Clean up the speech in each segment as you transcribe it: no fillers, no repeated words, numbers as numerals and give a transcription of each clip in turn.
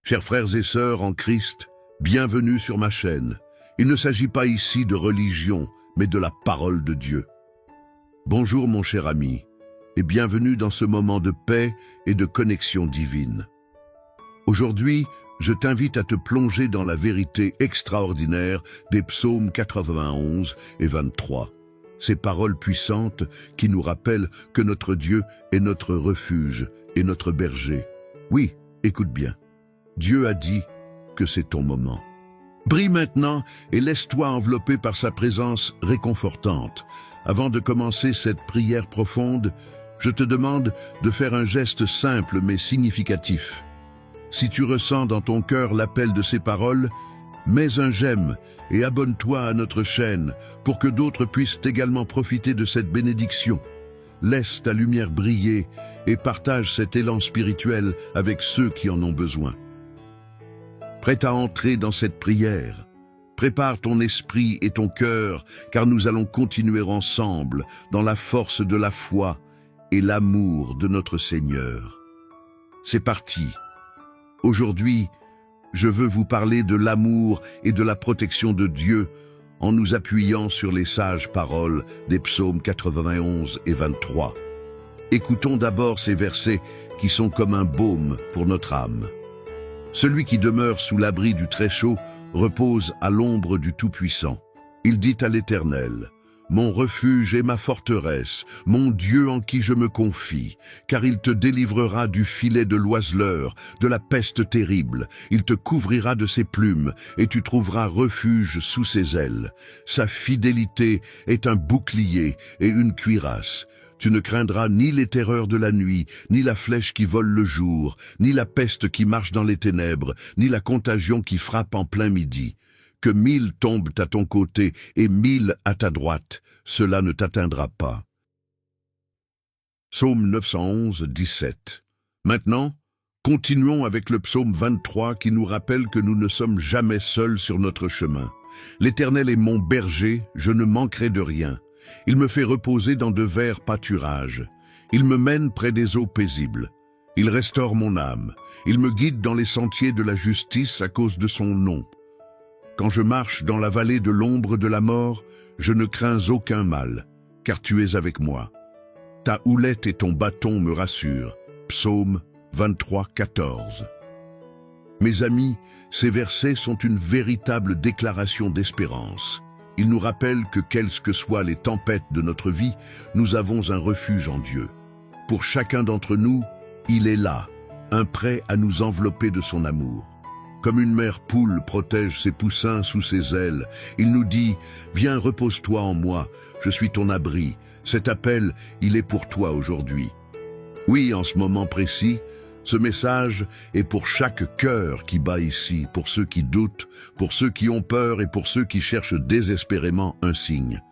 Chers frères et sœurs en Christ, bienvenue sur ma chaîne. Il ne s'agit pas ici de religion, mais de la parole de Dieu. Bonjour mon cher ami, et bienvenue dans ce moment de paix et de connexion divine. Aujourd'hui, je t'invite à te plonger dans la vérité extraordinaire des psaumes 91 et 23. Ces paroles puissantes qui nous rappellent que notre Dieu est notre refuge et notre berger. Oui, écoute bien. Dieu a dit que c'est ton moment. Brille maintenant et laisse-toi envelopper par sa présence réconfortante. Avant de commencer cette prière profonde, je te demande de faire un geste simple mais significatif. Si tu ressens dans ton cœur l'appel de ces paroles, mets un j'aime et abonne-toi à notre chaîne pour que d'autres puissent également profiter de cette bénédiction. Laisse ta lumière briller et partage cet élan spirituel avec ceux qui en ont besoin. Prêt à entrer dans cette prière? Prépare ton esprit et ton cœur, car nous allons continuer ensemble dans la force de la foi et l'amour de notre Seigneur. C'est parti. Aujourd'hui, je veux vous parler de l'amour et de la protection de Dieu en nous appuyant sur les sages paroles des psaumes 91 et 23. Écoutons d'abord ces versets qui sont comme un baume pour notre âme. Celui qui demeure sous l'abri du Très-Chaud repose à l'ombre du Tout-Puissant. Il dit à l'Éternel, « Mon refuge et ma forteresse, mon Dieu en qui je me confie, car il te délivrera du filet de l'oiseleur, de la peste terrible. Il te couvrira de ses plumes, et tu trouveras refuge sous ses ailes. Sa fidélité est un bouclier et une cuirasse. Tu ne craindras ni les terreurs de la nuit, ni la flèche qui vole le jour, ni la peste qui marche dans les ténèbres, ni la contagion qui frappe en plein midi. Que 1000 tombent à ton côté et 1000 à ta droite, cela ne t'atteindra pas. » Psaume 911, 17. Maintenant, continuons avec le psaume 23 qui nous rappelle que nous ne sommes jamais seuls sur notre chemin. « L'Éternel est mon berger, je ne manquerai de rien. Il me fait reposer dans de verts pâturages. Il me mène près des eaux paisibles. Il restaure mon âme. Il me guide dans les sentiers de la justice à cause de son nom. Quand je marche dans la vallée de l'ombre de la mort, je ne crains aucun mal, car tu es avec moi. Ta houlette et ton bâton me rassurent. » Psaume 23, 14. Mes amis, ces versets sont une véritable déclaration d'espérance. Ils nous rappellent que quelles que soient les tempêtes de notre vie, nous avons un refuge en Dieu. Pour chacun d'entre nous, il est là, un prêt à nous envelopper de son amour. Comme une mère poule protège ses poussins sous ses ailes, il nous dit « Viens, repose-toi en moi, je suis ton abri. » Cet appel, il est pour toi aujourd'hui. Oui, en ce moment précis, ce message est pour chaque cœur qui bat ici, pour ceux qui doutent, pour ceux qui ont peur et pour ceux qui cherchent désespérément un signe.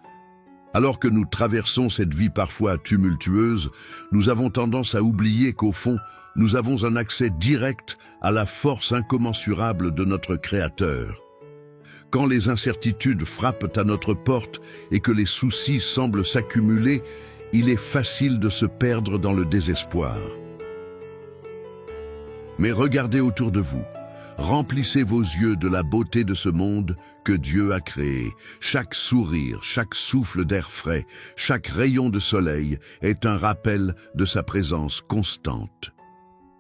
Alors que nous traversons cette vie parfois tumultueuse, nous avons tendance à oublier qu'au fond, nous avons un accès direct à la force incommensurable de notre Créateur. Quand les incertitudes frappent à notre porte et que les soucis semblent s'accumuler, il est facile de se perdre dans le désespoir. Mais regardez autour de vous. Remplissez vos yeux de la beauté de ce monde que Dieu a créé. Chaque sourire, chaque souffle d'air frais, chaque rayon de soleil est un rappel de sa présence constante.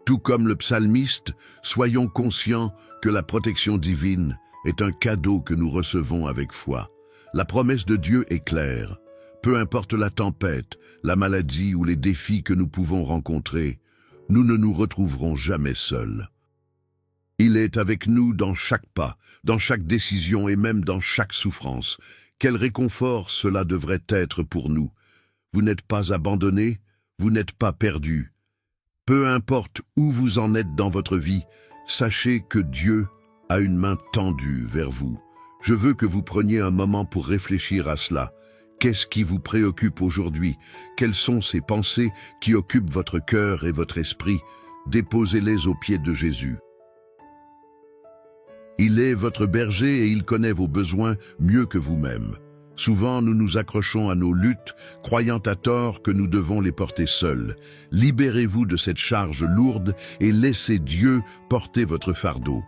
Tout comme le psalmiste, soyons conscients que la protection divine est un cadeau que nous recevons avec foi. La promesse de Dieu est claire. Peu importe la tempête, la maladie ou les défis que nous pouvons rencontrer, nous ne nous retrouverons jamais seuls. Il est avec nous dans chaque pas, dans chaque décision et même dans chaque souffrance. Quel réconfort cela devrait être pour nous. Vous n'êtes pas abandonnés, vous n'êtes pas perdus. Peu importe où vous en êtes dans votre vie, sachez que Dieu a une main tendue vers vous. Je veux que vous preniez un moment pour réfléchir à cela. Qu'est-ce qui vous préoccupe aujourd'hui? Quelles sont ces pensées qui occupent votre cœur et votre esprit? Déposez-les aux pieds de Jésus. Il est votre berger et il connaît vos besoins mieux que vous-même. Souvent, nous nous accrochons à nos luttes, croyant à tort que nous devons les porter seuls. Libérez-vous de cette charge lourde et laissez Dieu porter votre fardeau.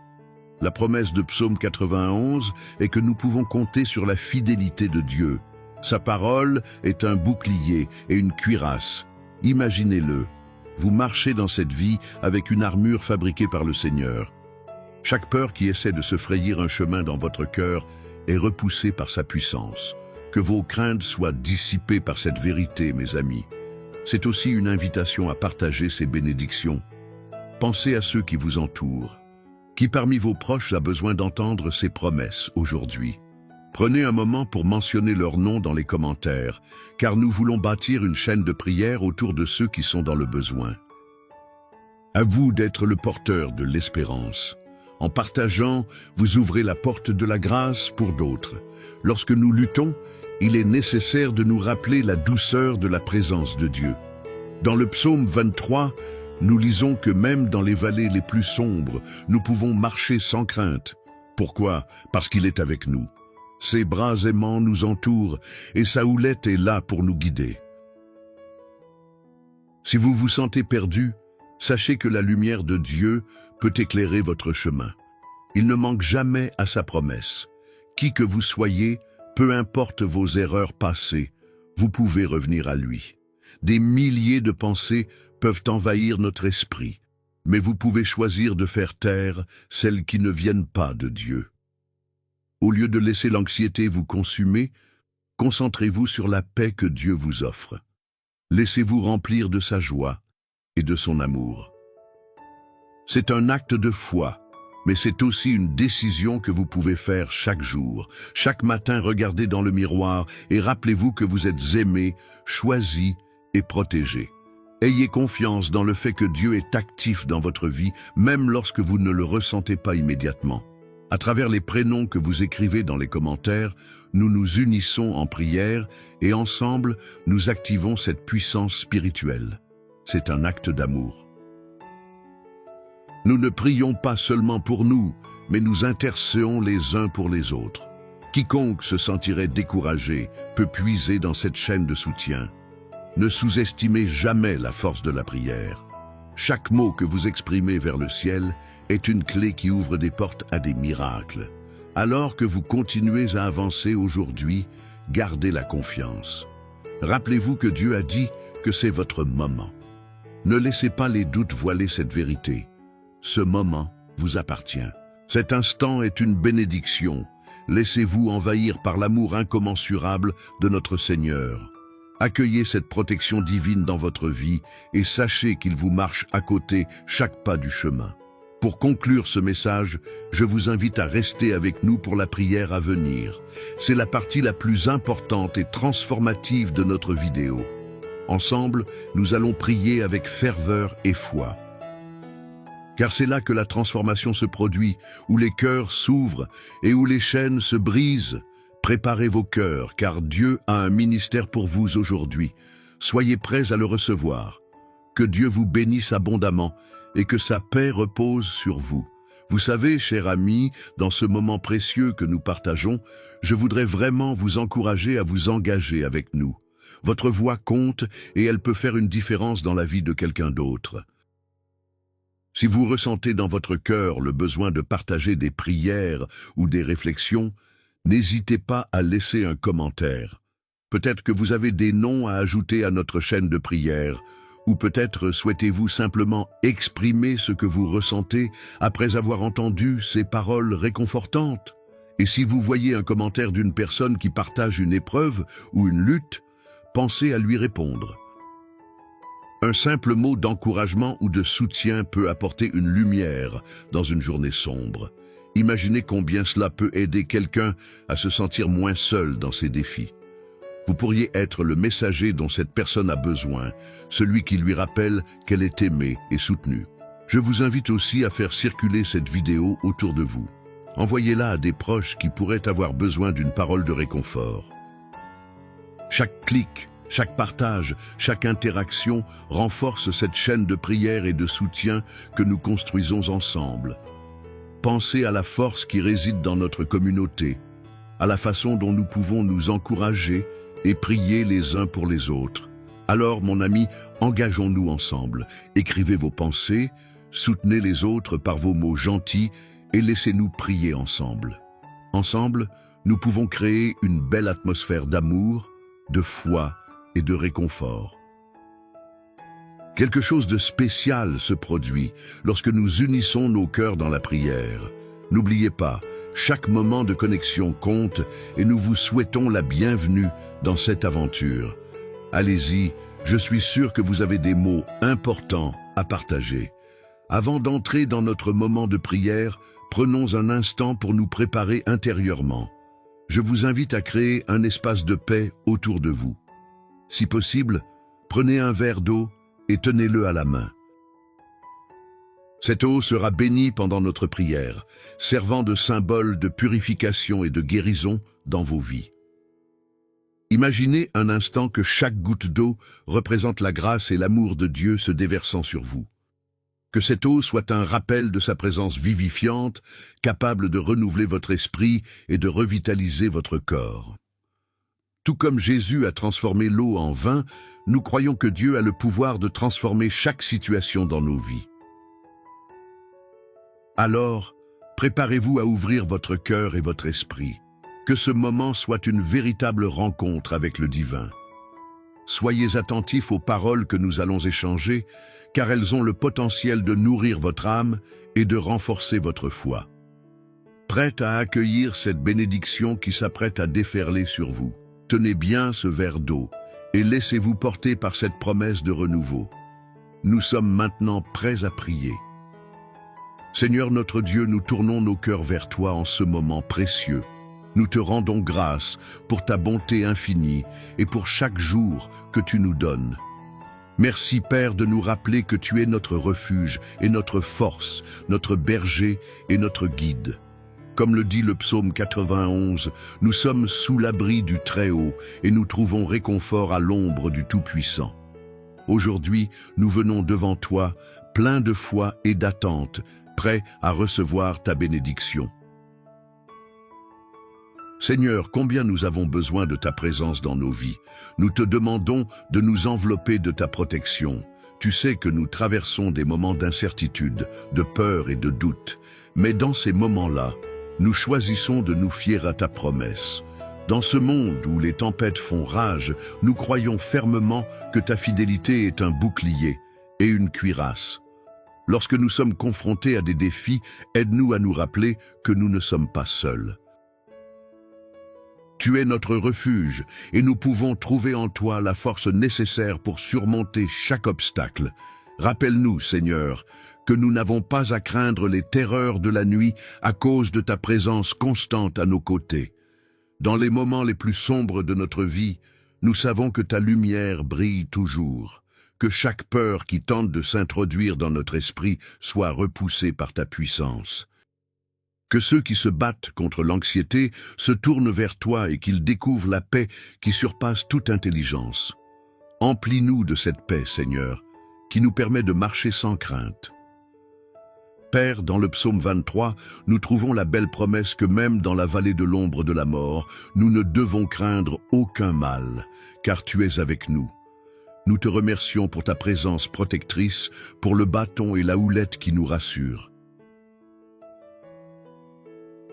La promesse de Psaume 91 est que nous pouvons compter sur la fidélité de Dieu. Sa parole est un bouclier et une cuirasse. Imaginez-le. Vous marchez dans cette vie avec une armure fabriquée par le Seigneur. Chaque peur qui essaie de se frayer un chemin dans votre cœur est repoussée par sa puissance. Que vos craintes soient dissipées par cette vérité, mes amis. C'est aussi une invitation à partager ces bénédictions. Pensez à ceux qui vous entourent. Qui parmi vos proches a besoin d'entendre ces promesses aujourd'hui? Prenez un moment pour mentionner leur nom dans les commentaires, car nous voulons bâtir une chaîne de prière autour de ceux qui sont dans le besoin. À vous d'être le porteur de l'espérance. En partageant, vous ouvrez la porte de la grâce pour d'autres. Lorsque nous luttons, il est nécessaire de nous rappeler la douceur de la présence de Dieu. Dans le psaume 23, nous lisons que même dans les vallées les plus sombres, nous pouvons marcher sans crainte. Pourquoi? Parce qu'il est avec nous. Ses bras aimants nous entourent et sa houlette est là pour nous guider. Si vous vous sentez perdu, sachez que la lumière de Dieu peut éclairer votre chemin. Il ne manque jamais à sa promesse. Qui que vous soyez, peu importe vos erreurs passées, vous pouvez revenir à lui. Des milliers de pensées peuvent envahir notre esprit, mais vous pouvez choisir de faire taire celles qui ne viennent pas de Dieu. Au lieu de laisser l'anxiété vous consumer, concentrez-vous sur la paix que Dieu vous offre. Laissez-vous remplir de sa joie et de son amour. C'est un acte de foi, mais c'est aussi une décision que vous pouvez faire chaque jour. Chaque matin, regardez dans le miroir et rappelez-vous que vous êtes aimé, choisi et protégé. Ayez confiance dans le fait que Dieu est actif dans votre vie, même lorsque vous ne le ressentez pas immédiatement. À travers les prénoms que vous écrivez dans les commentaires, nous nous unissons en prière et ensemble, nous activons cette puissance spirituelle. C'est un acte d'amour. Nous ne prions pas seulement pour nous, mais nous intercédons les uns pour les autres. Quiconque se sentirait découragé peut puiser dans cette chaîne de soutien. Ne sous-estimez jamais la force de la prière. Chaque mot que vous exprimez vers le ciel est une clé qui ouvre des portes à des miracles. Alors que vous continuez à avancer aujourd'hui, gardez la confiance. Rappelez-vous que Dieu a dit que c'est votre moment. Ne laissez pas les doutes voiler cette vérité. Ce moment vous appartient. Cet instant est une bénédiction. Laissez-vous envahir par l'amour incommensurable de notre Seigneur. Accueillez cette protection divine dans votre vie et sachez qu'il vous marche à côté chaque pas du chemin. Pour conclure ce message, je vous invite à rester avec nous pour la prière à venir. C'est la partie la plus importante et transformative de notre vidéo. Ensemble, nous allons prier avec ferveur et foi. Car c'est là que la transformation se produit, où les cœurs s'ouvrent et où les chaînes se brisent. Préparez vos cœurs, car Dieu a un ministère pour vous aujourd'hui. Soyez prêts à le recevoir. Que Dieu vous bénisse abondamment et que sa paix repose sur vous. Vous savez, chers amis, dans ce moment précieux que nous partageons, je voudrais vraiment vous encourager à vous engager avec nous. Votre voix compte et elle peut faire une différence dans la vie de quelqu'un d'autre. Si vous ressentez dans votre cœur le besoin de partager des prières ou des réflexions, n'hésitez pas à laisser un commentaire. Peut-être que vous avez des noms à ajouter à notre chaîne de prière, ou peut-être souhaitez-vous simplement exprimer ce que vous ressentez après avoir entendu ces paroles réconfortantes. Et si vous voyez un commentaire d'une personne qui partage une épreuve ou une lutte, pensez à lui répondre. Un simple mot d'encouragement ou de soutien peut apporter une lumière dans une journée sombre. Imaginez combien cela peut aider quelqu'un à se sentir moins seul dans ses défis. Vous pourriez être le messager dont cette personne a besoin, celui qui lui rappelle qu'elle est aimée et soutenue. Je vous invite aussi à faire circuler cette vidéo autour de vous. Envoyez-la à des proches qui pourraient avoir besoin d'une parole de réconfort. Chaque clic, chaque partage, chaque interaction renforce cette chaîne de prière et de soutien que nous construisons ensemble. Pensez à la force qui réside dans notre communauté. à la façon dont nous pouvons nous encourager et prier les uns pour les autres. Alors, mon ami, engageons-nous ensemble. Écrivez vos pensées, soutenez les autres par vos mots gentils et laissez-nous prier ensemble. Ensemble, nous pouvons créer une belle atmosphère d'amour, de foi et de réconfort. Quelque chose de spécial se produit lorsque nous unissons nos cœurs dans la prière. N'oubliez pas, chaque moment de connexion compte et nous vous souhaitons la bienvenue dans cette aventure. Allez-y, je suis sûr que vous avez des mots importants à partager. Avant d'entrer dans notre moment de prière, prenons un instant pour nous préparer intérieurement. Je vous invite à créer un espace de paix autour de vous. Si possible, prenez un verre d'eau et tenez-le à la main. Cette eau sera bénie pendant notre prière, servant de symbole de purification et de guérison dans vos vies. Imaginez un instant que chaque goutte d'eau représente la grâce et l'amour de Dieu se déversant sur vous. Que cette eau soit un rappel de sa présence vivifiante, capable de renouveler votre esprit et de revitaliser votre corps. Tout comme Jésus a transformé l'eau en vin, nous croyons que Dieu a le pouvoir de transformer chaque situation dans nos vies. Alors, préparez-vous à ouvrir votre cœur et votre esprit. Que ce moment soit une véritable rencontre avec le divin. Soyez attentifs aux paroles que nous allons échanger, car elles ont le potentiel de nourrir votre âme et de renforcer votre foi. Prête à accueillir cette bénédiction qui s'apprête à déferler sur vous, tenez bien ce verre d'eau et laissez-vous porter par cette promesse de renouveau. Nous sommes maintenant prêts à prier. Seigneur notre Dieu, nous tournons nos cœurs vers toi en ce moment précieux. Nous te rendons grâce pour ta bonté infinie et pour chaque jour que tu nous donnes. Merci Père de nous rappeler que tu es notre refuge et notre force, notre berger et notre guide. Comme le dit le psaume 91, nous sommes sous l'abri du Très-Haut et nous trouvons réconfort à l'ombre du Tout-Puissant. Aujourd'hui, nous venons devant toi, pleins de foi et d'attente, prêts à recevoir ta bénédiction. Seigneur, combien nous avons besoin de ta présence dans nos vies. Nous te demandons de nous envelopper de ta protection. Tu sais que nous traversons des moments d'incertitude, de peur et de doute. Mais dans ces moments-là, nous choisissons de nous fier à ta promesse. Dans ce monde où les tempêtes font rage, nous croyons fermement que ta fidélité est un bouclier et une cuirasse. Lorsque nous sommes confrontés à des défis, aide-nous à nous rappeler que nous ne sommes pas seuls. Tu es notre refuge et nous pouvons trouver en toi la force nécessaire pour surmonter chaque obstacle. Rappelle-nous, Seigneur, que nous n'avons pas à craindre les terreurs de la nuit à cause de ta présence constante à nos côtés. Dans les moments les plus sombres de notre vie, nous savons que ta lumière brille toujours, que chaque peur qui tente de s'introduire dans notre esprit soit repoussée par ta puissance. Que ceux qui se battent contre l'anxiété se tournent vers toi et qu'ils découvrent la paix qui surpasse toute intelligence. Emplis-nous de cette paix, Seigneur, qui nous permet de marcher sans crainte. Père, dans le psaume 23, nous trouvons la belle promesse que même dans la vallée de l'ombre de la mort, nous ne devons craindre aucun mal, car tu es avec nous. Nous te remercions pour ta présence protectrice, pour le bâton et la houlette qui nous rassurent.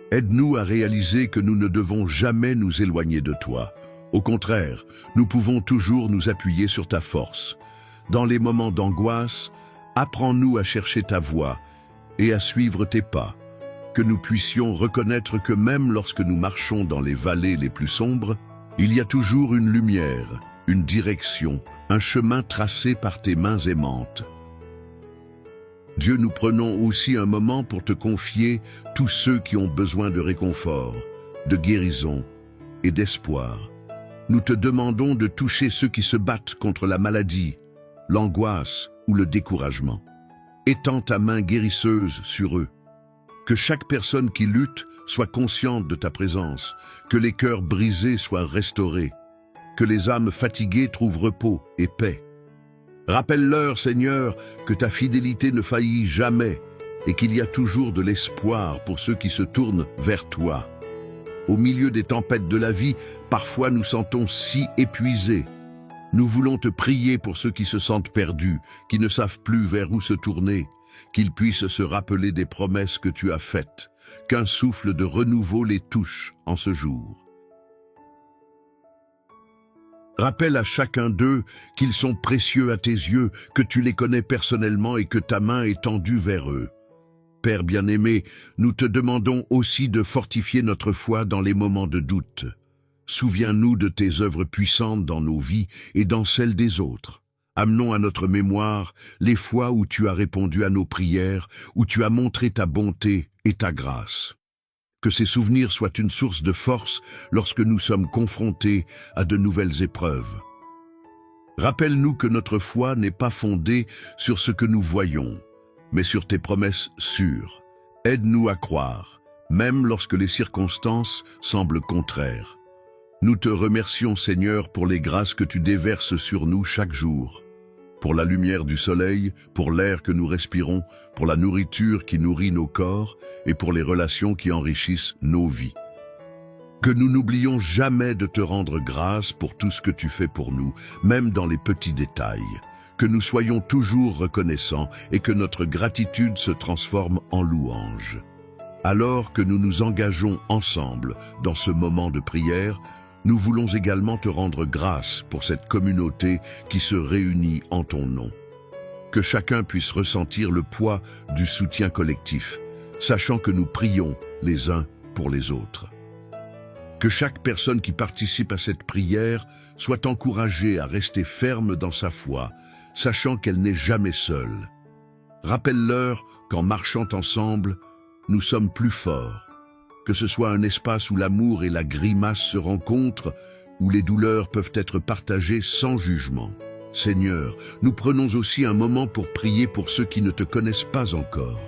Aide-nous à réaliser que nous ne devons jamais nous éloigner de toi. Au contraire, nous pouvons toujours nous appuyer sur ta force. Dans les moments d'angoisse, apprends-nous à chercher ta voie et à suivre tes pas. Que nous puissions reconnaître que même lorsque nous marchons dans les vallées les plus sombres, il y a toujours une lumière, une direction, un chemin tracé par tes mains aimantes. Dieu, nous prenons aussi un moment pour te confier tous ceux qui ont besoin de réconfort, de guérison et d'espoir. Nous te demandons de toucher ceux qui se battent contre la maladie, l'angoisse ou le découragement. Étends ta main guérisseuse sur eux. Que chaque personne qui lutte soit consciente de ta présence, que les cœurs brisés soient restaurés, que les âmes fatiguées trouvent repos et paix. Rappelle-leur, Seigneur, que ta fidélité ne faillit jamais et qu'il y a toujours de l'espoir pour ceux qui se tournent vers toi. Au milieu des tempêtes de la vie, parfois nous sentons si épuisés. Nous voulons te prier pour ceux qui se sentent perdus, qui ne savent plus vers où se tourner, qu'ils puissent se rappeler des promesses que tu as faites, qu'un souffle de renouveau les touche en ce jour. Rappelle à chacun d'eux qu'ils sont précieux à tes yeux, que tu les connais personnellement et que ta main est tendue vers eux. Père bien-aimé, nous te demandons aussi de fortifier notre foi dans les moments de doute. Souviens-nous de tes œuvres puissantes dans nos vies et dans celles des autres. Amenons à notre mémoire les fois où tu as répondu à nos prières, où tu as montré ta bonté et ta grâce. Que ces souvenirs soient une source de force lorsque nous sommes confrontés à de nouvelles épreuves. Rappelle-nous que notre foi n'est pas fondée sur ce que nous voyons, mais sur tes promesses sûres. Aide-nous à croire, même lorsque les circonstances semblent contraires. Nous te remercions, Seigneur, pour les grâces que tu déverses sur nous chaque jour. Pour la lumière du soleil, pour l'air que nous respirons, pour la nourriture qui nourrit nos corps et pour les relations qui enrichissent nos vies. Que nous n'oublions jamais de te rendre grâce pour tout ce que tu fais pour nous, même dans les petits détails. Que nous soyons toujours reconnaissants et que notre gratitude se transforme en louange. Alors que nous nous engageons ensemble dans ce moment de prière, nous voulons également te rendre grâce pour cette communauté qui se réunit en ton nom. Que chacun puisse ressentir le poids du soutien collectif, sachant que nous prions les uns pour les autres. Que chaque personne qui participe à cette prière soit encouragée à rester ferme dans sa foi, sachant qu'elle n'est jamais seule. Rappelle-leur qu'en marchant ensemble, nous sommes plus forts. Que ce soit un espace où l'amour et la grimace se rencontrent, où les douleurs peuvent être partagées sans jugement. Seigneur, nous prenons aussi un moment pour prier pour ceux qui ne te connaissent pas encore.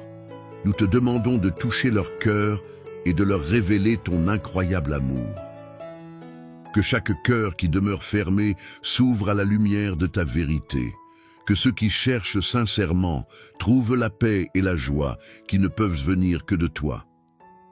Nous te demandons de toucher leur cœur et de leur révéler ton incroyable amour. Que chaque cœur qui demeure fermé s'ouvre à la lumière de ta vérité. Que ceux qui cherchent sincèrement trouvent la paix et la joie qui ne peuvent venir que de toi.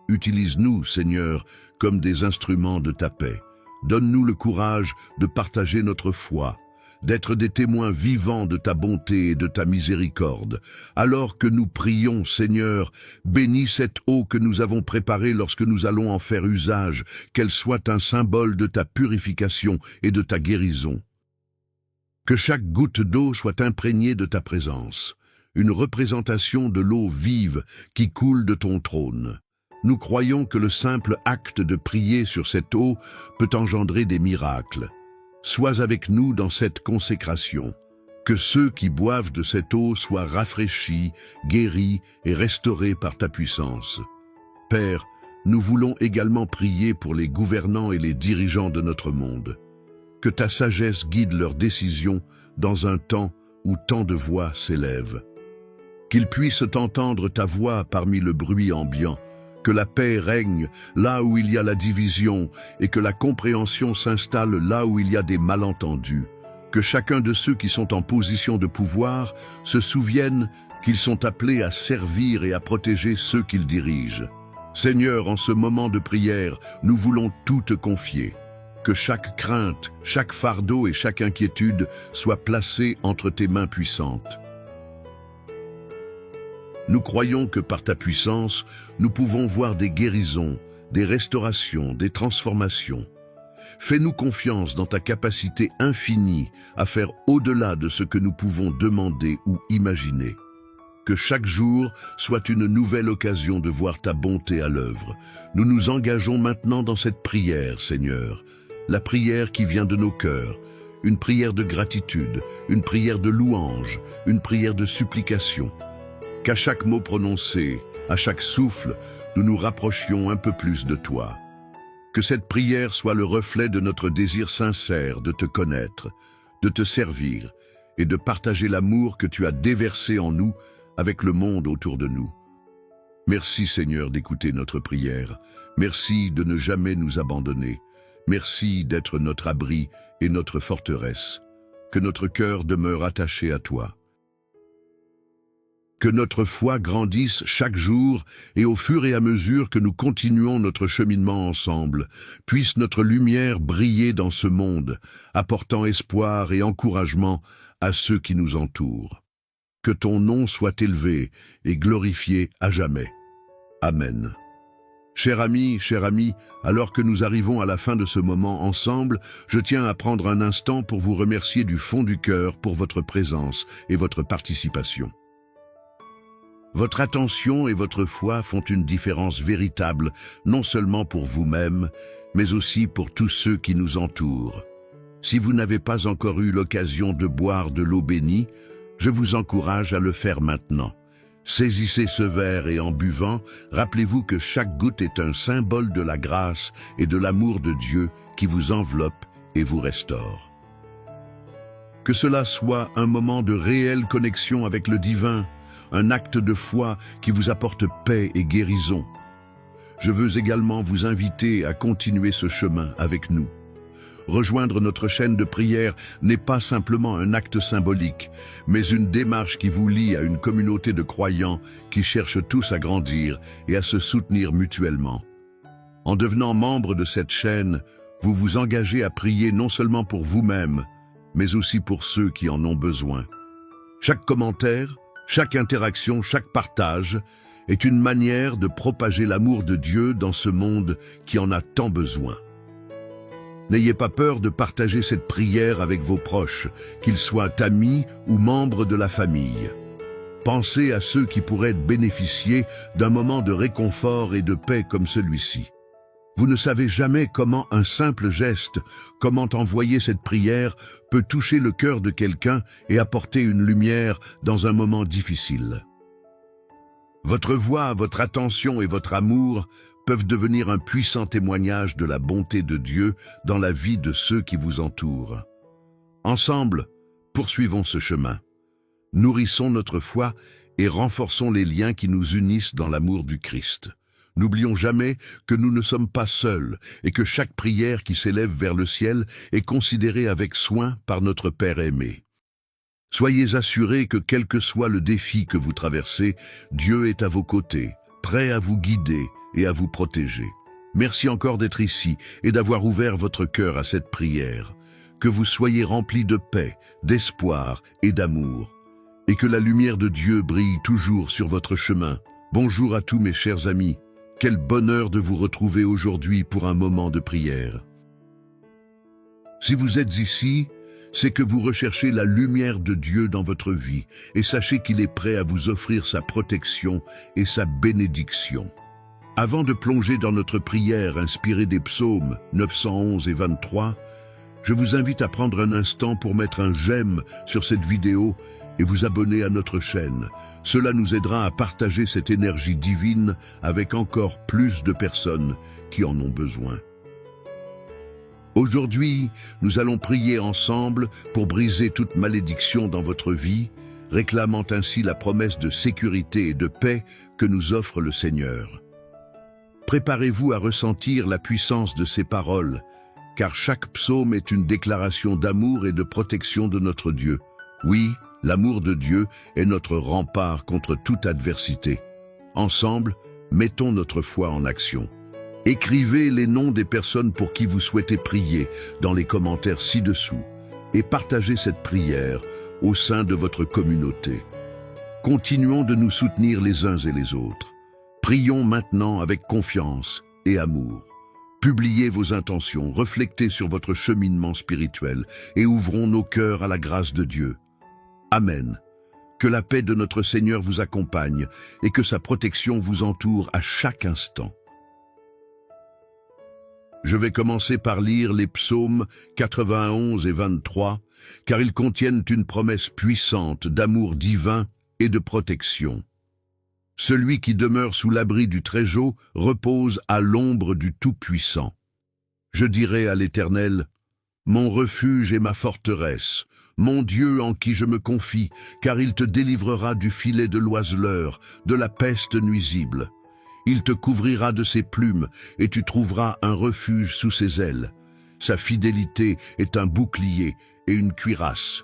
Utilise-nous, Seigneur, comme des instruments de ta paix. Donne-nous le courage de partager notre foi, d'être des témoins vivants de ta bonté et de ta miséricorde. Alors que nous prions, Seigneur, bénis cette eau que nous avons préparée lorsque nous allons en faire usage, qu'elle soit un symbole de ta purification et de ta guérison. Que chaque goutte d'eau soit imprégnée de ta présence, une représentation de l'eau vive qui coule de ton trône. Nous croyons que le simple acte de prier sur cette eau peut engendrer des miracles. Sois avec nous dans cette consécration. Que ceux qui boivent de cette eau soient rafraîchis, guéris et restaurés par ta puissance. Père, nous voulons également prier pour les gouvernants et les dirigeants de notre monde. Que ta sagesse guide leurs décisions dans un temps où tant de voix s'élèvent. Qu'ils puissent entendre ta voix parmi le bruit ambiant. Que la paix règne là où il y a la division et que la compréhension s'installe là où il y a des malentendus. Que chacun de ceux qui sont en position de pouvoir se souvienne qu'ils sont appelés à servir et à protéger ceux qu'ils dirigent. Seigneur, en ce moment de prière, nous voulons tout te confier. Que chaque crainte, chaque fardeau et chaque inquiétude soient placés entre tes mains puissantes. Nous croyons que par ta puissance, nous pouvons voir des guérisons, des restaurations, des transformations. Fais-nous confiance dans ta capacité infinie à faire au-delà de ce que nous pouvons demander ou imaginer. Que chaque jour soit une nouvelle occasion de voir ta bonté à l'œuvre. Nous nous engageons maintenant dans cette prière, Seigneur. La prière qui vient de nos cœurs, une prière de gratitude, une prière de louange, une prière de supplication. Qu'à chaque mot prononcé, à chaque souffle, nous nous rapprochions un peu plus de toi. Que cette prière soit le reflet de notre désir sincère de te connaître, de te servir et de partager l'amour que tu as déversé en nous avec le monde autour de nous. Merci Seigneur d'écouter notre prière. Merci de ne jamais nous abandonner. Merci d'être notre abri et notre forteresse. Que notre cœur demeure attaché à toi. Que notre foi grandisse chaque jour et au fur et à mesure que nous continuons notre cheminement ensemble, puisse notre lumière briller dans ce monde, apportant espoir et encouragement à ceux qui nous entourent. Que ton nom soit élevé et glorifié à jamais. Amen. Cher ami, alors que nous arrivons à la fin de ce moment ensemble, je tiens à prendre un instant pour vous remercier du fond du cœur pour votre présence et votre participation. Votre attention et votre foi font une différence véritable, non seulement pour vous-même, mais aussi pour tous ceux qui nous entourent. Si vous n'avez pas encore eu l'occasion de boire de l'eau bénie, je vous encourage à le faire maintenant. Saisissez ce verre et en buvant, rappelez-vous que chaque goutte est un symbole de la grâce et de l'amour de Dieu qui vous enveloppe et vous restaure. Que cela soit un moment de réelle connexion avec le divin, un acte de foi qui vous apporte paix et guérison. Je veux également vous inviter à continuer ce chemin avec nous. Rejoindre notre chaîne de prière n'est pas simplement un acte symbolique, mais une démarche qui vous lie à une communauté de croyants qui cherchent tous à grandir et à se soutenir mutuellement. En devenant membre de cette chaîne, vous vous engagez à prier non seulement pour vous-même, mais aussi pour ceux qui en ont besoin. Chaque commentaire, chaque interaction, chaque partage est une manière de propager l'amour de Dieu dans ce monde qui en a tant besoin. N'ayez pas peur de partager cette prière avec vos proches, qu'ils soient amis ou membres de la famille. Pensez à ceux qui pourraient bénéficier d'un moment de réconfort et de paix comme celui-ci. Vous ne savez jamais comment un simple geste, comment envoyer cette prière, peut toucher le cœur de quelqu'un et apporter une lumière dans un moment difficile. Votre voix, votre attention et votre amour peuvent devenir un puissant témoignage de la bonté de Dieu dans la vie de ceux qui vous entourent. Ensemble, poursuivons ce chemin. Nourrissons notre foi et renforçons les liens qui nous unissent dans l'amour du Christ. N'oublions jamais que nous ne sommes pas seuls et que chaque prière qui s'élève vers le ciel est considérée avec soin par notre Père aimé. Soyez assurés que quel que soit le défi que vous traversez, Dieu est à vos côtés, prêt à vous guider et à vous protéger. Merci encore d'être ici et d'avoir ouvert votre cœur à cette prière. Que vous soyez remplis de paix, d'espoir et d'amour. Et que la lumière de Dieu brille toujours sur votre chemin. Bonjour à tous mes chers amis. Quel bonheur de vous retrouver aujourd'hui pour un moment de prière. Si vous êtes ici, c'est que vous recherchez la lumière de Dieu dans votre vie et sachez qu'il est prêt à vous offrir sa protection et sa bénédiction. Avant de plonger dans notre prière inspirée des psaumes 911 et 23, je vous invite à prendre un instant pour mettre un j'aime sur cette vidéo et vous abonner à notre chaîne. Cela nous aidera à partager cette énergie divine avec encore plus de personnes qui en ont besoin. Aujourd'hui, nous allons prier ensemble pour briser toute malédiction dans votre vie, réclamant ainsi la promesse de sécurité et de paix que nous offre le Seigneur. Préparez-vous à ressentir la puissance de ces paroles, car chaque psaume est une déclaration d'amour et de protection de notre Dieu. Oui, l'amour de Dieu est notre rempart contre toute adversité. Ensemble, mettons notre foi en action. Écrivez les noms des personnes pour qui vous souhaitez prier dans les commentaires ci-dessous et partagez cette prière au sein de votre communauté. Continuons de nous soutenir les uns et les autres. Prions maintenant avec confiance et amour. Publiez vos intentions, reflectez sur votre cheminement spirituel et ouvrons nos cœurs à la grâce de Dieu. Amen. Que la paix de notre Seigneur vous accompagne et que sa protection vous entoure à chaque instant. Je vais commencer par lire les psaumes 91 et 23, car ils contiennent une promesse puissante d'amour divin et de protection. Celui qui demeure sous l'abri du Très-Haut repose à l'ombre du Tout-Puissant. Je dirai à l'Éternel, mon refuge et ma forteresse, mon Dieu en qui je me confie, car il te délivrera du filet de l'oiseleur, de la peste nuisible. Il te couvrira de ses plumes, et tu trouveras un refuge sous ses ailes. Sa fidélité est un bouclier et une cuirasse.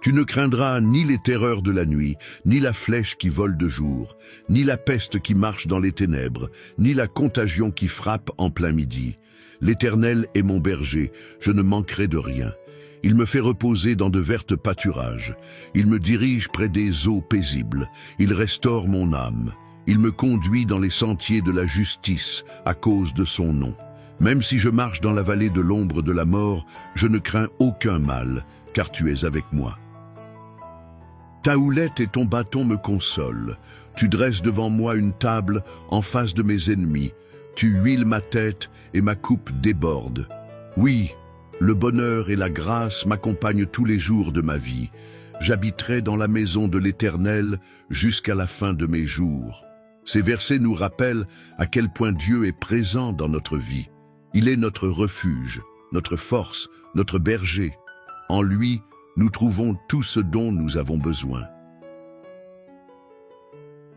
Tu ne craindras ni les terreurs de la nuit, ni la flèche qui vole de jour, ni la peste qui marche dans les ténèbres, ni la contagion qui frappe en plein midi. L'Éternel est mon berger, je ne manquerai de rien. Il me fait reposer dans de vertes pâturages. Il me dirige près des eaux paisibles. Il restaure mon âme. Il me conduit dans les sentiers de la justice à cause de son nom. Même si je marche dans la vallée de l'ombre de la mort, je ne crains aucun mal, car tu es avec moi. Ta houlette et ton bâton me consolent. Tu dresses devant moi une table en face de mes ennemis. Tu huiles ma tête et ma coupe déborde. Oui, le bonheur et la grâce m'accompagnent tous les jours de ma vie. J'habiterai dans la maison de l'Éternel jusqu'à la fin de mes jours. Ces versets nous rappellent à quel point Dieu est présent dans notre vie. Il est notre refuge, notre force, notre berger. En lui, nous trouvons tout ce dont nous avons besoin.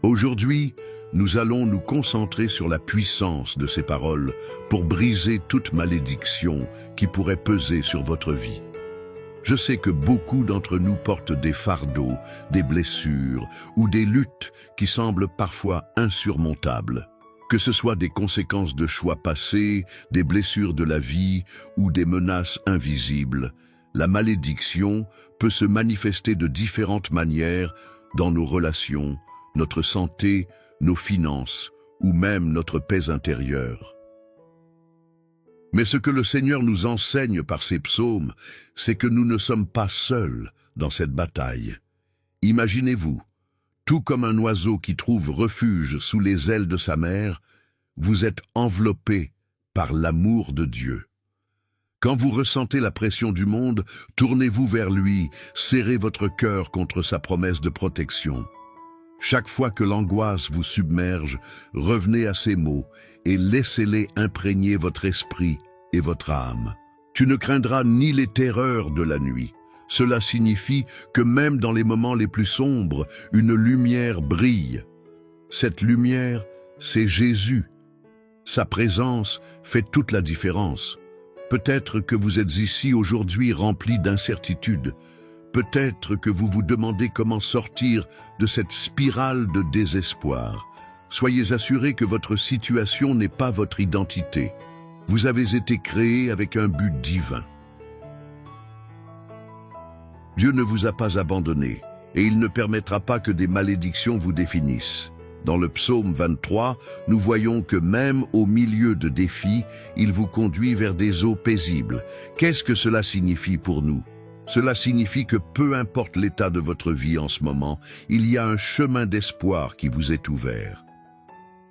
Aujourd'hui, nous allons nous concentrer sur la puissance de ces paroles pour briser toute malédiction qui pourrait peser sur votre vie. Je sais que beaucoup d'entre nous portent des fardeaux, des blessures ou des luttes qui semblent parfois insurmontables. Que ce soit des conséquences de choix passés, des blessures de la vie ou des menaces invisibles, la malédiction peut se manifester de différentes manières dans nos relations, notre santé, nos finances ou même notre paix intérieure. Mais ce que le Seigneur nous enseigne par ces psaumes, c'est que nous ne sommes pas seuls dans cette bataille. Imaginez-vous, tout comme un oiseau qui trouve refuge sous les ailes de sa mère, vous êtes enveloppé par l'amour de Dieu. Quand vous ressentez la pression du monde, tournez-vous vers lui, serrez votre cœur contre sa promesse de protection. Chaque fois que l'angoisse vous submerge, revenez à ces mots et laissez-les imprégner votre esprit et votre âme. Tu ne craindras ni les terreurs de la nuit. Cela signifie que même dans les moments les plus sombres, une lumière brille. Cette lumière, c'est Jésus. Sa présence fait toute la différence. Peut-être que vous êtes ici aujourd'hui rempli d'incertitudes. Peut-être que vous vous demandez comment sortir de cette spirale de désespoir. Soyez assurés que votre situation n'est pas votre identité. Vous avez été créé avec un but divin. Dieu ne vous a pas abandonné et il ne permettra pas que des malédictions vous définissent. Dans le psaume 23, nous voyons que même au milieu de défis, il vous conduit vers des eaux paisibles. Qu'est-ce que cela signifie pour nous? Cela signifie que peu importe l'état de votre vie en ce moment, il y a un chemin d'espoir qui vous est ouvert.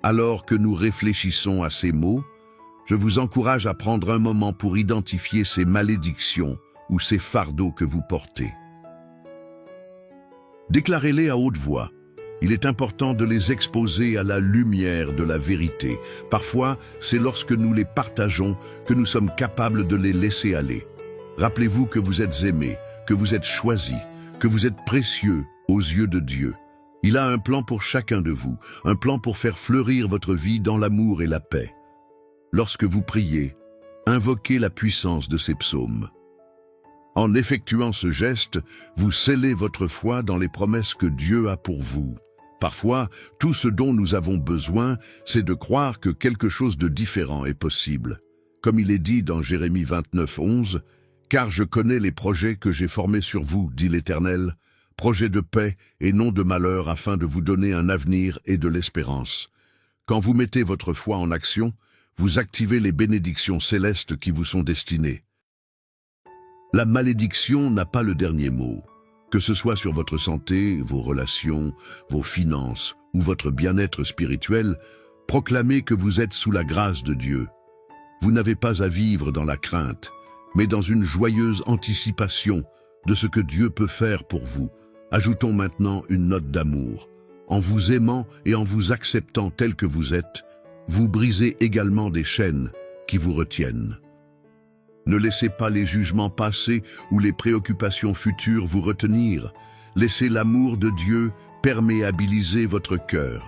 Alors que nous réfléchissons à ces mots, je vous encourage à prendre un moment pour identifier ces malédictions ou ces fardeaux que vous portez. Déclarez-les à haute voix. Il est important de les exposer à la lumière de la vérité. Parfois, c'est lorsque nous les partageons que nous sommes capables de les laisser aller. Rappelez-vous que vous êtes aimés, que vous êtes choisis, que vous êtes précieux aux yeux de Dieu. Il a un plan pour chacun de vous, un plan pour faire fleurir votre vie dans l'amour et la paix. Lorsque vous priez, invoquez la puissance de ces psaumes. En effectuant ce geste, vous scellez votre foi dans les promesses que Dieu a pour vous. Parfois, tout ce dont nous avons besoin, c'est de croire que quelque chose de différent est possible. Comme il est dit dans Jérémie 29, 11, « Car je connais les projets que j'ai formés sur vous, dit l'Éternel, projets de paix et non de malheur afin de vous donner un avenir et de l'espérance. » Quand vous mettez votre foi en action, vous activez les bénédictions célestes qui vous sont destinées. La malédiction n'a pas le dernier mot. Que ce soit sur votre santé, vos relations, vos finances ou votre bien-être spirituel, proclamez que vous êtes sous la grâce de Dieu. Vous n'avez pas à vivre dans la crainte, mais dans une joyeuse anticipation de ce que Dieu peut faire pour vous. Ajoutons maintenant une note d'amour. En vous aimant et en vous acceptant tel que vous êtes, vous brisez également des chaînes qui vous retiennent. Ne laissez pas les jugements passés ou les préoccupations futures vous retenir. Laissez l'amour de Dieu perméabiliser votre cœur.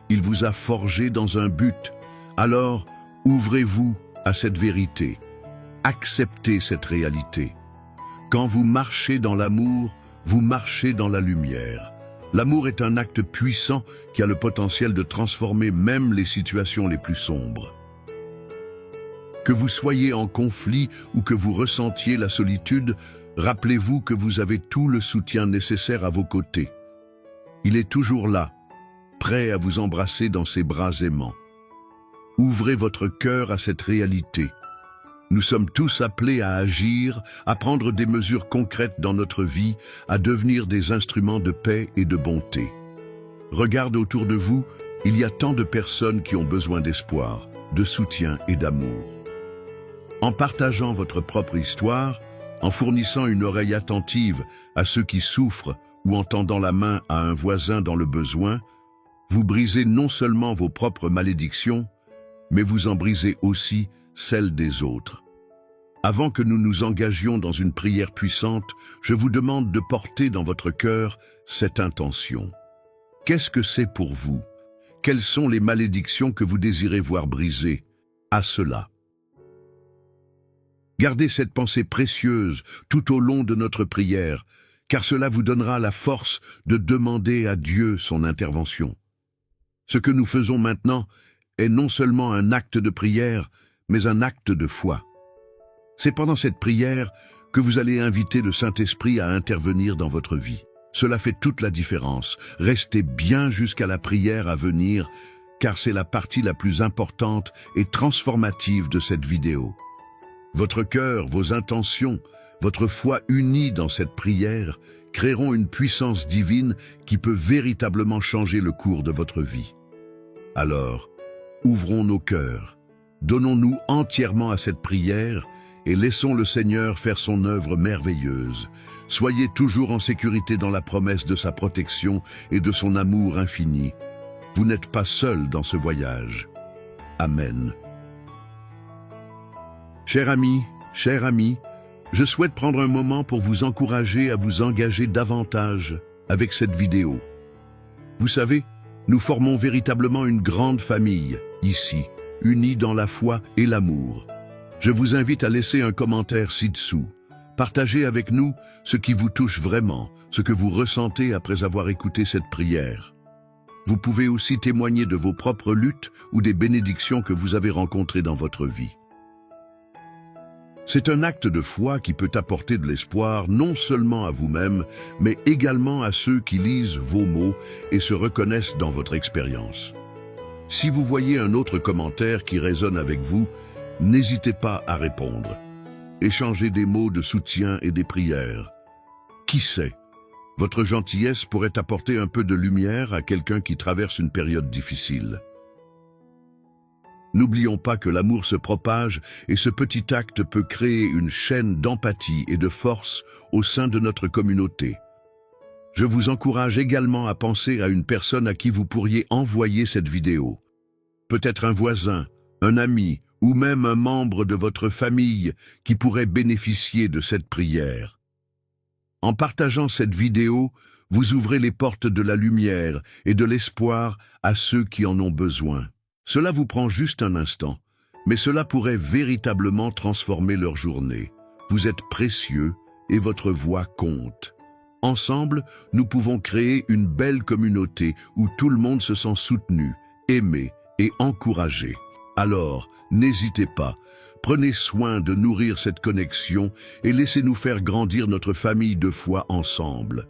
Il vous a forgé dans un but. Alors, ouvrez-vous à cette vérité. Acceptez cette réalité. Quand vous marchez dans l'amour, vous marchez dans la lumière. L'amour est un acte puissant qui a le potentiel de transformer même les situations les plus sombres. Que vous soyez en conflit ou que vous ressentiez la solitude, rappelez-vous que vous avez tout le soutien nécessaire à vos côtés. Il est toujours là, prêt à vous embrasser dans ses bras aimants. Ouvrez votre cœur à cette réalité. Nous sommes tous appelés à agir, à prendre des mesures concrètes dans notre vie, à devenir des instruments de paix et de bonté. Regarde autour de vous, il y a tant de personnes qui ont besoin d'espoir, de soutien et d'amour. En partageant votre propre histoire, en fournissant une oreille attentive à ceux qui souffrent ou en tendant la main à un voisin dans le besoin, vous brisez non seulement vos propres malédictions, mais vous en brisez aussi celles des autres. Avant que nous nous engagions dans une prière puissante, je vous demande de porter dans votre cœur cette intention. Qu'est-ce que c'est pour vous? Quelles sont les malédictions que vous désirez voir brisées? À cela. Gardez cette pensée précieuse tout au long de notre prière, car cela vous donnera la force de demander à Dieu son intervention. Ce que nous faisons maintenant est non seulement un acte de prière, mais un acte de foi. C'est pendant cette prière que vous allez inviter le Saint-Esprit à intervenir dans votre vie. Cela fait toute la différence. Restez bien jusqu'à la prière à venir, car c'est la partie la plus importante et transformative de cette vidéo. Votre cœur, vos intentions, votre foi unie dans cette prière créeront une puissance divine qui peut véritablement changer le cours de votre vie. Alors, ouvrons nos cœurs, donnons-nous entièrement à cette prière et laissons le Seigneur faire son œuvre merveilleuse. Soyez toujours en sécurité dans la promesse de sa protection et de son amour infini. Vous n'êtes pas seul dans ce voyage. Amen. Chers amis, je souhaite prendre un moment pour vous encourager à vous engager davantage avec cette vidéo. Vous savez, nous formons véritablement une grande famille, ici, unie dans la foi et l'amour. Je vous invite à laisser un commentaire ci-dessous. Partagez avec nous ce qui vous touche vraiment, ce que vous ressentez après avoir écouté cette prière. Vous pouvez aussi témoigner de vos propres luttes ou des bénédictions que vous avez rencontrées dans votre vie. C'est un acte de foi qui peut apporter de l'espoir non seulement à vous-même, mais également à ceux qui lisent vos mots et se reconnaissent dans votre expérience. Si vous voyez un autre commentaire qui résonne avec vous, n'hésitez pas à répondre. Échangez des mots de soutien et des prières. Qui sait, votre gentillesse pourrait apporter un peu de lumière à quelqu'un qui traverse une période difficile. N'oublions pas que l'amour se propage et ce petit acte peut créer une chaîne d'empathie et de force au sein de notre communauté. Je vous encourage également à penser à une personne à qui vous pourriez envoyer cette vidéo. Peut-être un voisin, un ami ou même un membre de votre famille qui pourrait bénéficier de cette prière. En partageant cette vidéo, vous ouvrez les portes de la lumière et de l'espoir à ceux qui en ont besoin. Cela vous prend juste un instant, mais cela pourrait véritablement transformer leur journée. Vous êtes précieux et votre voix compte. Ensemble, nous pouvons créer une belle communauté où tout le monde se sent soutenu, aimé et encouragé. Alors, n'hésitez pas, prenez soin de nourrir cette connexion et laissez-nous faire grandir notre famille de foi ensemble.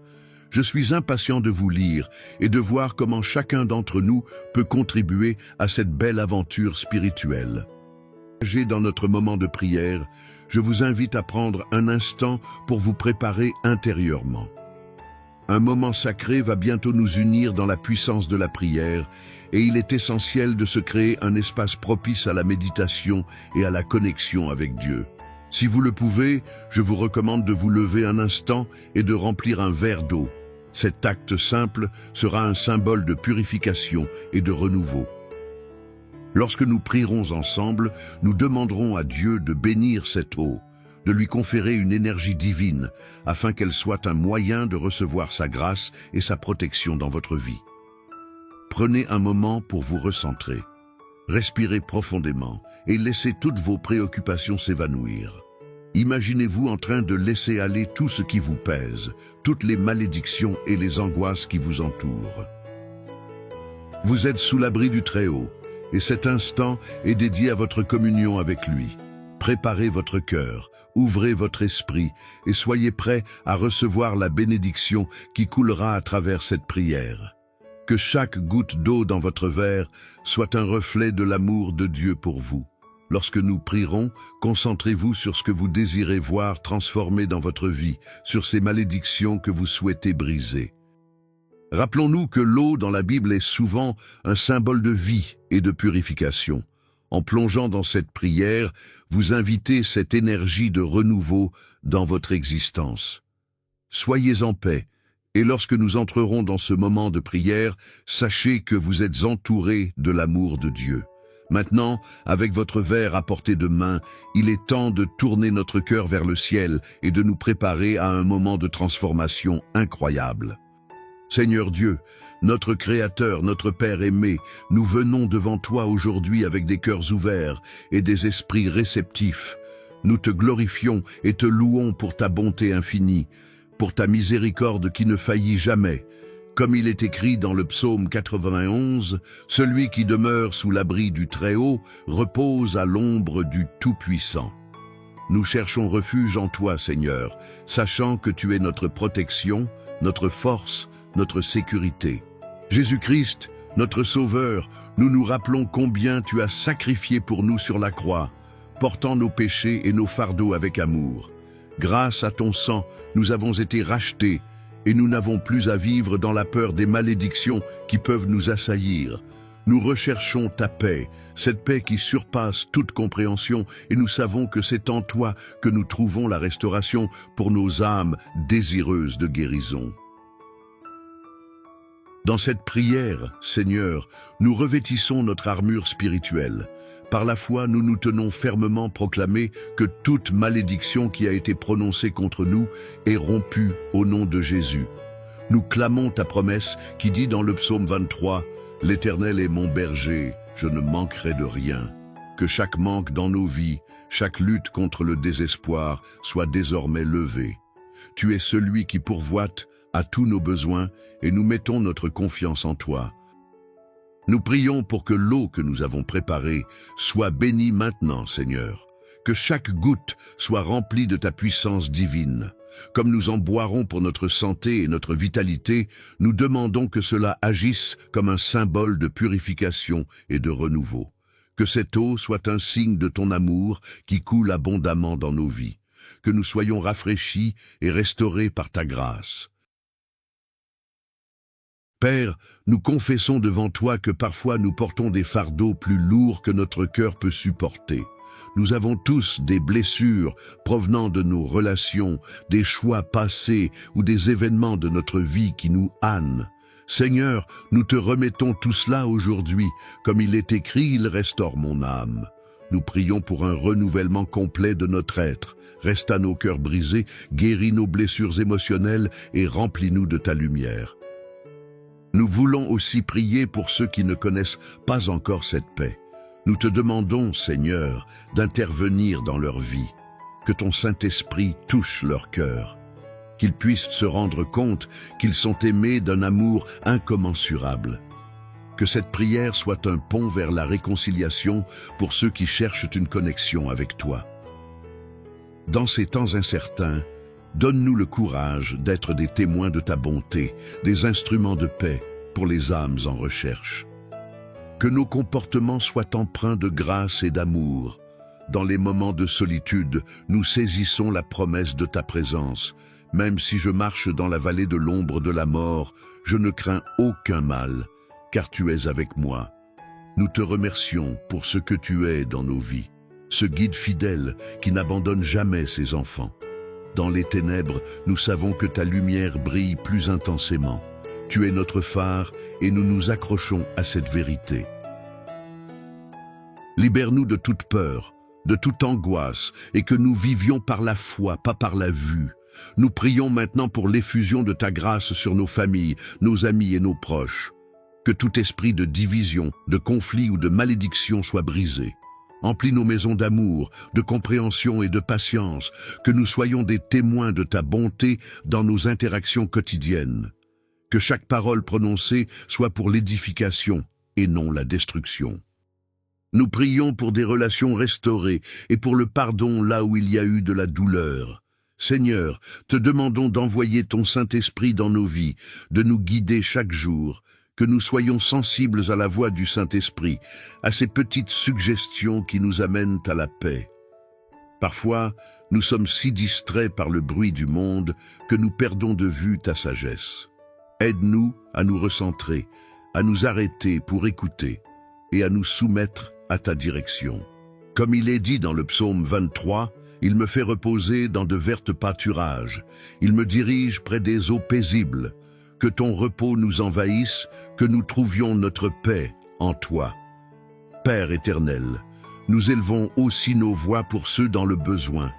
Je suis impatient de vous lire et de voir comment chacun d'entre nous peut contribuer à cette belle aventure spirituelle. Dans notre moment de prière, je vous invite à prendre un instant pour vous préparer intérieurement. Un moment sacré va bientôt nous unir dans la puissance de la prière et il est essentiel de se créer un espace propice à la méditation et à la connexion avec Dieu. Si vous le pouvez, je vous recommande de vous lever un instant et de remplir un verre d'eau. Cet acte simple sera un symbole de purification et de renouveau. Lorsque nous prierons ensemble, nous demanderons à Dieu de bénir cette eau, de lui conférer une énergie divine, afin qu'elle soit un moyen de recevoir sa grâce et sa protection dans votre vie. Prenez un moment pour vous recentrer. Respirez profondément et laissez toutes vos préoccupations s'évanouir. Imaginez-vous en train de laisser aller tout ce qui vous pèse, toutes les malédictions et les angoisses qui vous entourent. Vous êtes sous l'abri du Très-Haut, et cet instant est dédié à votre communion avec lui. Préparez votre cœur, ouvrez votre esprit et soyez prêts à recevoir la bénédiction qui coulera à travers cette prière. Que chaque goutte d'eau dans votre verre soit un reflet de l'amour de Dieu pour vous. Lorsque nous prierons, concentrez-vous sur ce que vous désirez voir transformer dans votre vie, sur ces malédictions que vous souhaitez briser. Rappelons-nous que l'eau dans la Bible est souvent un symbole de vie et de purification. En plongeant dans cette prière, vous invitez cette énergie de renouveau dans votre existence. Soyez en paix, et lorsque nous entrerons dans ce moment de prière, sachez que vous êtes entourés de l'amour de Dieu. Maintenant, avec votre verre à portée de main, il est temps de tourner notre cœur vers le ciel et de nous préparer à un moment de transformation incroyable. Seigneur Dieu, notre Créateur, notre Père aimé, nous venons devant toi aujourd'hui avec des cœurs ouverts et des esprits réceptifs. Nous te glorifions et te louons pour ta bonté infinie, pour ta miséricorde qui ne faillit jamais. Comme il est écrit dans le psaume 91, « Celui qui demeure sous l'abri du Très-Haut repose à l'ombre du Tout-Puissant. » Nous cherchons refuge en toi, Seigneur, sachant que tu es notre protection, notre force, notre sécurité. Jésus-Christ, notre Sauveur, nous nous rappelons combien tu as sacrifié pour nous sur la croix, portant nos péchés et nos fardeaux avec amour. Grâce à ton sang, nous avons été rachetés, et nous n'avons plus à vivre dans la peur des malédictions qui peuvent nous assaillir. Nous recherchons ta paix, cette paix qui surpasse toute compréhension, et nous savons que c'est en toi que nous trouvons la restauration pour nos âmes désireuses de guérison. Dans cette prière, Seigneur, nous revêtissons notre armure spirituelle. Par la foi, nous nous tenons fermement proclamés que toute malédiction qui a été prononcée contre nous est rompue au nom de Jésus. Nous clamons ta promesse qui dit dans le psaume 23, « L'Éternel est mon berger, je ne manquerai de rien. » Que chaque manque dans nos vies, chaque lutte contre le désespoir soit désormais levée. Tu es celui qui pourvoit à tous nos besoins et nous mettons notre confiance en toi. Nous prions pour que l'eau que nous avons préparée soit bénie maintenant, Seigneur. Que chaque goutte soit remplie de ta puissance divine. Comme nous en boirons pour notre santé et notre vitalité, nous demandons que cela agisse comme un symbole de purification et de renouveau. Que cette eau soit un signe de ton amour qui coule abondamment dans nos vies. Que nous soyons rafraîchis et restaurés par ta grâce. Père, nous confessons devant toi que parfois nous portons des fardeaux plus lourds que notre cœur peut supporter. Nous avons tous des blessures provenant de nos relations, des choix passés ou des événements de notre vie qui nous hannent. Seigneur, nous te remettons tout cela aujourd'hui. Comme il est écrit, il restaure mon âme. Nous prions pour un renouvellement complet de notre être. Resta nos cœurs brisés, guéris nos blessures émotionnelles et remplis-nous de ta lumière. Nous voulons aussi prier pour ceux qui ne connaissent pas encore cette paix. Nous te demandons, Seigneur, d'intervenir dans leur vie, que ton Saint-Esprit touche leur cœur, qu'ils puissent se rendre compte qu'ils sont aimés d'un amour incommensurable. Que cette prière soit un pont vers la réconciliation pour ceux qui cherchent une connexion avec toi. Dans ces temps incertains, donne-nous le courage d'être des témoins de ta bonté, des instruments de paix pour les âmes en recherche. Que nos comportements soient empreints de grâce et d'amour. Dans les moments de solitude, nous saisissons la promesse de ta présence. Même si je marche dans la vallée de l'ombre de la mort, je ne crains aucun mal, car tu es avec moi. Nous te remercions pour ce que tu es dans nos vies, ce guide fidèle qui n'abandonne jamais ses enfants. Dans les ténèbres, nous savons que ta lumière brille plus intensément. Tu es notre phare et nous nous accrochons à cette vérité. Libère-nous de toute peur, de toute angoisse, et que nous vivions par la foi, pas par la vue. Nous prions maintenant pour l'effusion de ta grâce sur nos familles, nos amis et nos proches. Que tout esprit de division, de conflit ou de malédiction soit brisé. Emplis nos maisons d'amour, de compréhension et de patience, que nous soyons des témoins de ta bonté dans nos interactions quotidiennes. Que chaque parole prononcée soit pour l'édification et non la destruction. Nous prions pour des relations restaurées et pour le pardon là où il y a eu de la douleur. Seigneur, te demandons d'envoyer ton Saint-Esprit dans nos vies, de nous guider chaque jour, que nous soyons sensibles à la voix du Saint-Esprit, à ces petites suggestions qui nous amènent à la paix. Parfois, nous sommes si distraits par le bruit du monde que nous perdons de vue ta sagesse. Aide-nous à nous recentrer, à nous arrêter pour écouter et à nous soumettre à ta direction. Comme il est dit dans le psaume 23, « Il me fait reposer dans de vertes pâturages, il me dirige près des eaux paisibles. Que ton repos nous envahisse, que nous trouvions notre paix en toi. » Père éternel, nous élevons aussi nos voix pour ceux dans le besoin.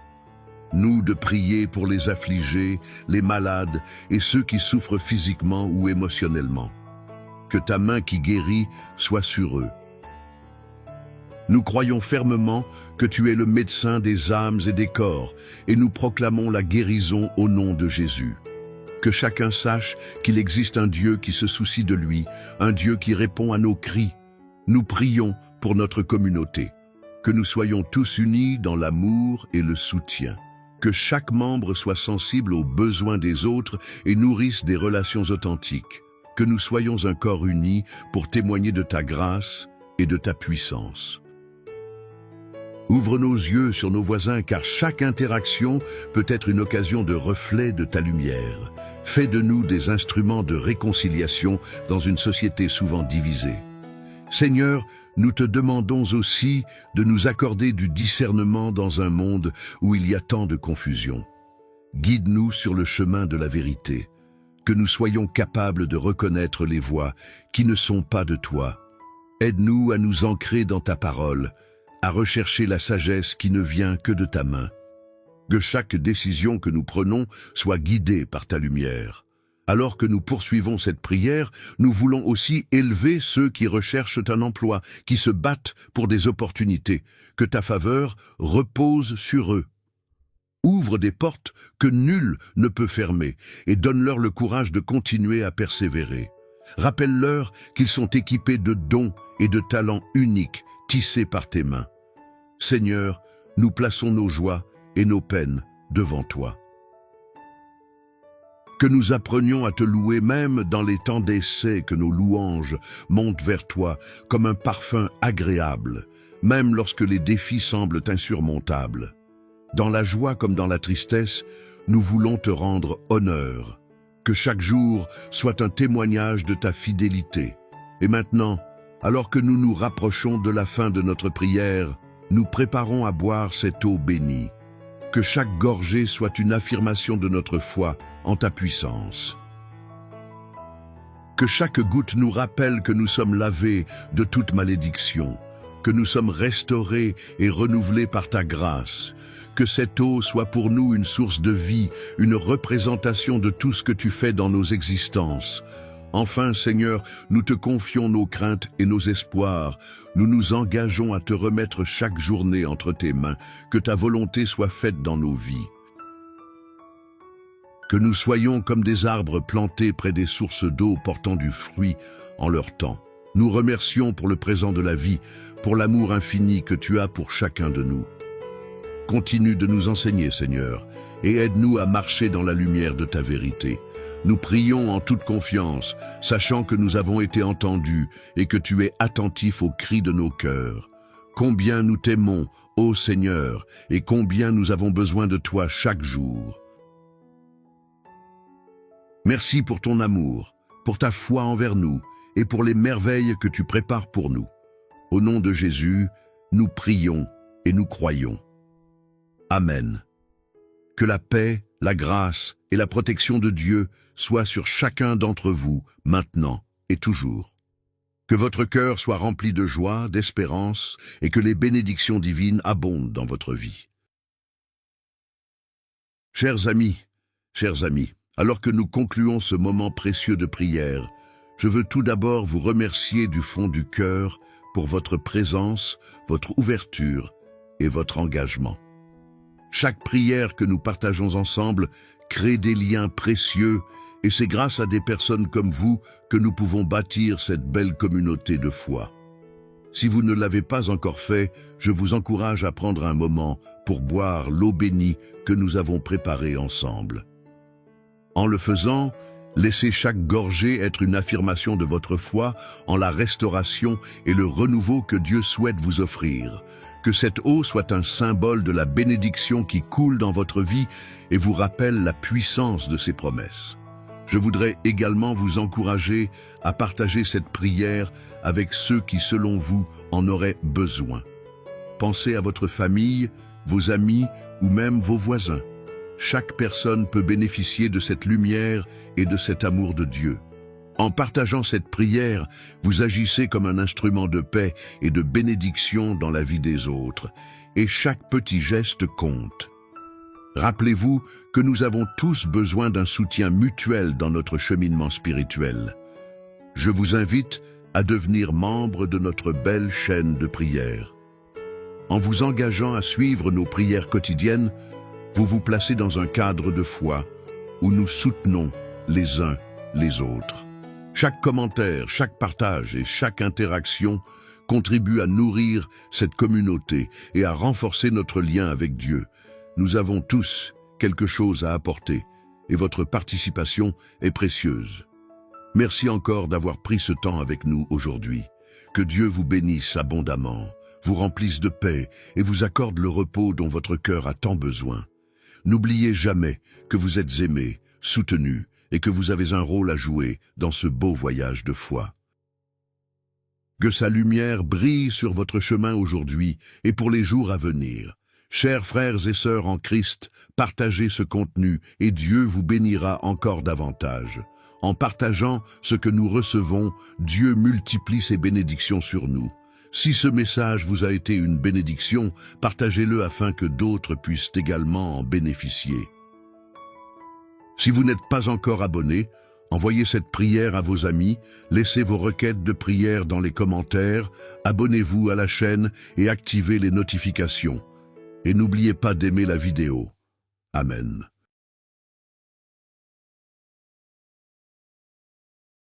Nous de prier pour les affligés, les malades et ceux qui souffrent physiquement ou émotionnellement. Que ta main qui guérit soit sur eux. Nous croyons fermement que tu es le médecin des âmes et des corps, et nous proclamons la guérison au nom de Jésus. Que chacun sache qu'il existe un Dieu qui se soucie de lui, un Dieu qui répond à nos cris. Nous prions pour notre communauté. Que nous soyons tous unis dans l'amour et le soutien. Que chaque membre soit sensible aux besoins des autres et nourrisse des relations authentiques. Que nous soyons un corps uni pour témoigner de ta grâce et de ta puissance. Ouvre nos yeux sur nos voisins, car chaque interaction peut être une occasion de reflet de ta lumière. Fais de nous des instruments de réconciliation dans une société souvent divisée. Seigneur, nous te demandons aussi de nous accorder du discernement dans un monde où il y a tant de confusion. Guide-nous sur le chemin de la vérité, que nous soyons capables de reconnaître les voies qui ne sont pas de toi. Aide-nous à nous ancrer dans ta parole, à rechercher la sagesse qui ne vient que de ta main. Que chaque décision que nous prenons soit guidée par ta lumière. Alors que nous poursuivons cette prière, nous voulons aussi élever ceux qui recherchent un emploi, qui se battent pour des opportunités. Que ta faveur repose sur eux. Ouvre des portes que nul ne peut fermer et donne-leur le courage de continuer à persévérer. Rappelle-leur qu'ils sont équipés de dons et de talents uniques tissés par tes mains. Seigneur, nous plaçons nos joies et nos peines devant toi. Que nous apprenions à te louer même dans les temps d'essai, que nos louanges montent vers toi comme un parfum agréable, même lorsque les défis semblent insurmontables. Dans la joie comme dans la tristesse, nous voulons te rendre honneur. Que chaque jour soit un témoignage de ta fidélité. Et maintenant, alors que nous nous rapprochons de la fin de notre prière, nous préparons à boire cette eau bénie. Que chaque gorgée soit une affirmation de notre foi en ta puissance. Que chaque goutte nous rappelle que nous sommes lavés de toute malédiction, que nous sommes restaurés et renouvelés par ta grâce. Que cette eau soit pour nous une source de vie, une représentation de tout ce que tu fais dans nos existences. Enfin, Seigneur, nous te confions nos craintes et nos espoirs. Nous nous engageons à te remettre chaque journée entre tes mains. Que ta volonté soit faite dans nos vies. Que nous soyons comme des arbres plantés près des sources d'eau portant du fruit en leur temps. Nous remercions pour le présent de la vie, pour l'amour infini que tu as pour chacun de nous. Continue de nous enseigner, Seigneur, et aide-nous à marcher dans la lumière de ta vérité. Nous prions en toute confiance, sachant que nous avons été entendus et que tu es attentif aux cris de nos cœurs. Combien nous t'aimons, ô Seigneur, et combien nous avons besoin de toi chaque jour. Merci pour ton amour, pour ta foi envers nous et pour les merveilles que tu prépares pour nous. Au nom de Jésus, nous prions et nous croyons. Amen. Que la paix, la grâce et la protection de Dieu soient sur chacun d'entre vous, maintenant et toujours. Que votre cœur soit rempli de joie, d'espérance, et que les bénédictions divines abondent dans votre vie. Chers amis, alors que nous concluons ce moment précieux de prière, je veux tout d'abord vous remercier du fond du cœur pour votre présence, votre ouverture et votre engagement. Chaque prière que nous partageons ensemble crée des liens précieux et c'est grâce à des personnes comme vous que nous pouvons bâtir cette belle communauté de foi. Si vous ne l'avez pas encore fait, je vous encourage à prendre un moment pour boire l'eau bénie que nous avons préparée ensemble. En le faisant, laissez chaque gorgée être une affirmation de votre foi en la restauration et le renouveau que Dieu souhaite vous offrir. Que cette eau soit un symbole de la bénédiction qui coule dans votre vie et vous rappelle la puissance de ses promesses. Je voudrais également vous encourager à partager cette prière avec ceux qui, selon vous, en auraient besoin. Pensez à votre famille, vos amis ou même vos voisins. Chaque personne peut bénéficier de cette lumière et de cet amour de Dieu. En partageant cette prière, vous agissez comme un instrument de paix et de bénédiction dans la vie des autres, et chaque petit geste compte. Rappelez-vous que nous avons tous besoin d'un soutien mutuel dans notre cheminement spirituel. Je vous invite à devenir membre de notre belle chaîne de prière. En vous engageant à suivre nos prières quotidiennes, vous vous placez dans un cadre de foi où nous soutenons les uns les autres. Chaque commentaire, chaque partage et chaque interaction contribue à nourrir cette communauté et à renforcer notre lien avec Dieu. Nous avons tous quelque chose à apporter et votre participation est précieuse. Merci encore d'avoir pris ce temps avec nous aujourd'hui. Que Dieu vous bénisse abondamment, vous remplisse de paix et vous accorde le repos dont votre cœur a tant besoin. N'oubliez jamais que vous êtes aimés, soutenus et que vous avez un rôle à jouer dans ce beau voyage de foi. Que sa lumière brille sur votre chemin aujourd'hui et pour les jours à venir. Chers frères et sœurs en Christ, partagez ce contenu et Dieu vous bénira encore davantage. En partageant ce que nous recevons, Dieu multiplie ses bénédictions sur nous. Si ce message vous a été une bénédiction, partagez-le afin que d'autres puissent également en bénéficier. Si vous n'êtes pas encore abonné, envoyez cette prière à vos amis, laissez vos requêtes de prière dans les commentaires, abonnez-vous à la chaîne et activez les notifications. Et n'oubliez pas d'aimer la vidéo. Amen.